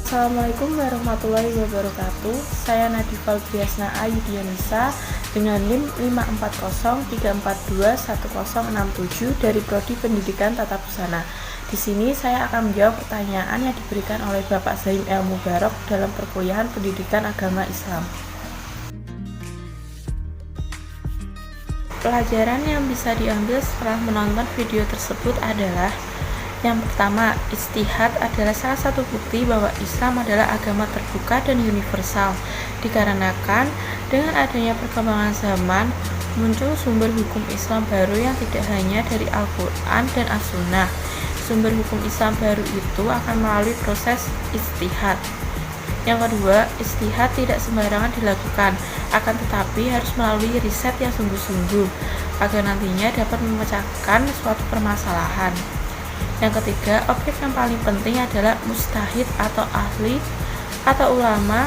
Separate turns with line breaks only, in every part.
Assalamualaikum warahmatullahi wabarakatuh. Saya Nadifal Briasna Ayudhiyanisa dengan NIM 54034211067 dari Prodi Pendidikan Tata Busana. Di sini saya akan menjawab pertanyaan yang diberikan oleh Bapak Zaim El Mubarok dalam perkuliahan Pendidikan Agama Islam. Pelajaran yang bisa diambil setelah menonton video tersebut adalah: yang pertama, ijtihad adalah salah satu bukti bahwa Islam adalah agama terbuka dan universal, dikarenakan dengan adanya perkembangan zaman, muncul sumber hukum Islam baru yang tidak hanya dari Al-Quran dan As-Sunnah. Sumber hukum Islam baru itu akan melalui proses ijtihad. Yang kedua, ijtihad tidak sembarangan dilakukan, akan tetapi harus melalui riset yang sungguh-sungguh, agar nantinya dapat memecahkan suatu permasalahan. Yang ketiga, objek yang paling penting adalah mujtahid atau ahli atau ulama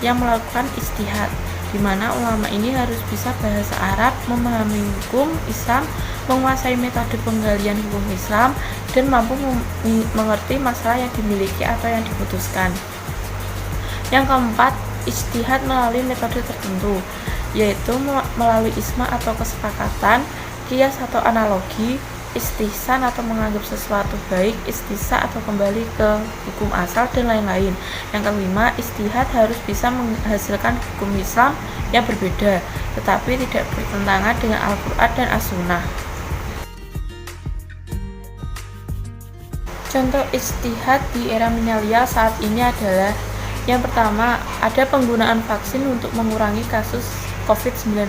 yang melakukan ijtihad, di mana ulama ini harus bisa bahasa Arab, memahami hukum Islam, menguasai metode penggalian hukum Islam, dan mampu mengerti masalah yang dimiliki atau yang diputuskan. Yang keempat, ijtihad melalui metode tertentu, yaitu melalui ijma atau kesepakatan, qiyas atau analogi, istihsan atau menganggap sesuatu baik, istihsa atau kembali ke hukum asal, dan lain-lain. Yang kelima, ijtihad harus bisa menghasilkan hukum Islam yang berbeda, tetapi tidak bertentangan dengan Al-Quran dan As-Sunnah. Contoh ijtihad di era milenial saat ini adalah: yang pertama, ada penggunaan vaksin untuk mengurangi kasus COVID-19.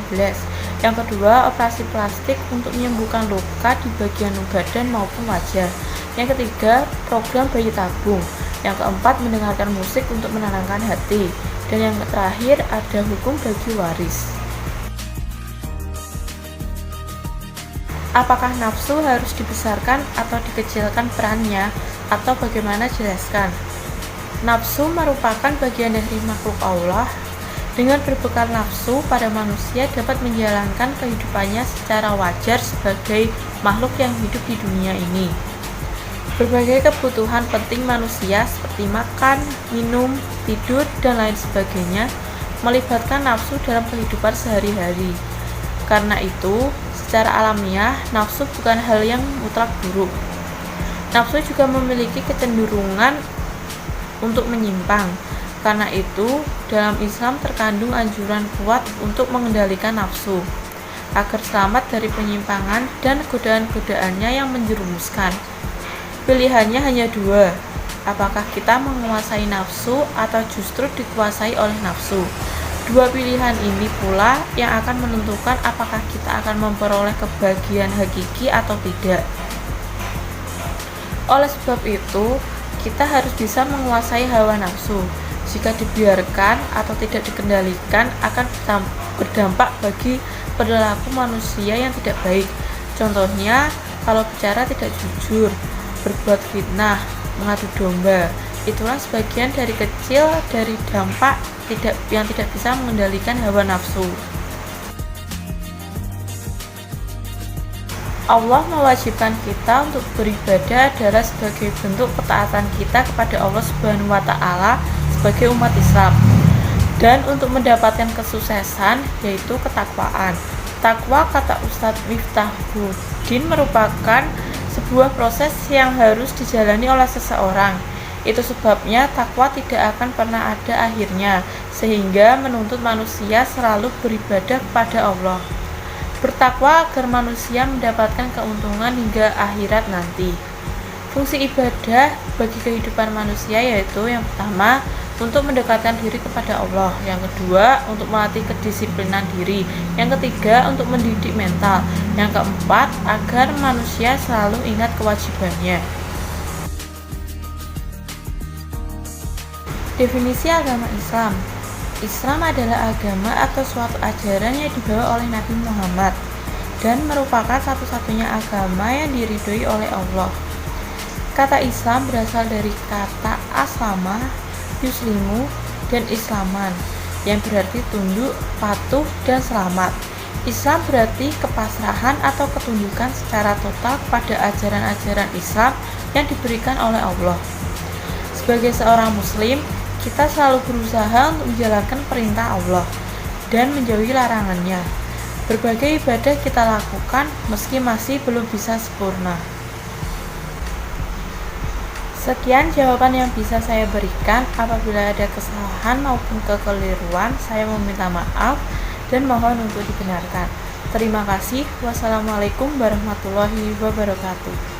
Yang kedua, operasi plastik untuk menyembuhkan luka di bagian badan maupun wajah. Yang ketiga, program bayi tabung. Yang keempat, mendengarkan musik untuk menenangkan hati. Dan yang terakhir, ada hukum bagi waris. Apakah nafsu harus dibesarkan atau dikecilkan perannya, atau bagaimana? Jelaskan. Nafsu merupakan bagian dari makhluk Allah. Dengan berbekal nafsu, pada manusia dapat menjalankan kehidupannya secara wajar sebagai makhluk yang hidup di dunia ini. Berbagai kebutuhan penting manusia seperti makan, minum, tidur, dan lain sebagainya melibatkan nafsu dalam kehidupan sehari-hari. Karena itu, secara alamiah, nafsu bukan hal yang mutlak buruk. Nafsu juga memiliki kecenderungan untuk menyimpang. Karena itu, dalam Islam terkandung anjuran kuat untuk mengendalikan nafsu, agar selamat dari penyimpangan dan godaan-godaannya yang menjerumuskan. Pilihannya hanya dua: apakah kita menguasai nafsu atau justru dikuasai oleh nafsu? Dua pilihan ini pula yang akan menentukan apakah kita akan memperoleh kebahagiaan hakiki atau tidak. Oleh sebab itu, kita harus bisa menguasai hawa nafsu. Jika dibiarkan atau tidak dikendalikan, akan berdampak bagi perilaku manusia yang tidak baik. Contohnya, kalau bicara tidak jujur, berbuat fitnah, mengadu domba. Itulah sebagian dari kecil dari dampak yang tidak bisa mengendalikan hawa nafsu. Allah mewajibkan kita untuk beribadah adalah sebagai bentuk ketaatan kita kepada Allah Subhanahu wa Ta'ala sebagai umat Islam, dan untuk mendapatkan kesuksesan yaitu ketakwaan. Takwa, kata Ustadz Miftahuddin, merupakan sebuah proses yang harus dijalani oleh seseorang. Itu sebabnya takwa tidak akan pernah ada akhirnya, sehingga menuntut manusia selalu beribadah kepada Allah. Bertakwa agar manusia mendapatkan keuntungan hingga akhirat nanti. Fungsi ibadah bagi kehidupan manusia yaitu: yang pertama, untuk mendekatkan diri kepada Allah. Yang kedua, untuk melatih kedisiplinan diri. Yang ketiga, untuk mendidik mental. Yang keempat, agar manusia selalu ingat kewajibannya. Definisi agama Islam. Islam adalah agama atau suatu ajaran yang dibawa oleh Nabi Muhammad dan merupakan satu-satunya agama yang diridhoi oleh Allah. Kata Islam berasal dari kata aslama, yuslimu, dan islaman, yang berarti tunduk, patuh, dan selamat. Islam berarti kepasrahan atau ketundukan secara total kepada ajaran-ajaran Islam yang diberikan oleh Allah. Sebagai seorang muslim, kita selalu berusaha untuk menjalankan perintah Allah dan menjauhi larangannya. Berbagai ibadah kita lakukan meski masih belum bisa sempurna. Sekian jawaban yang bisa saya berikan. Apabila ada kesalahan maupun kekeliruan, saya meminta maaf dan mohon untuk dibenarkan. Terima kasih. Wassalamualaikum warahmatullahi wabarakatuh.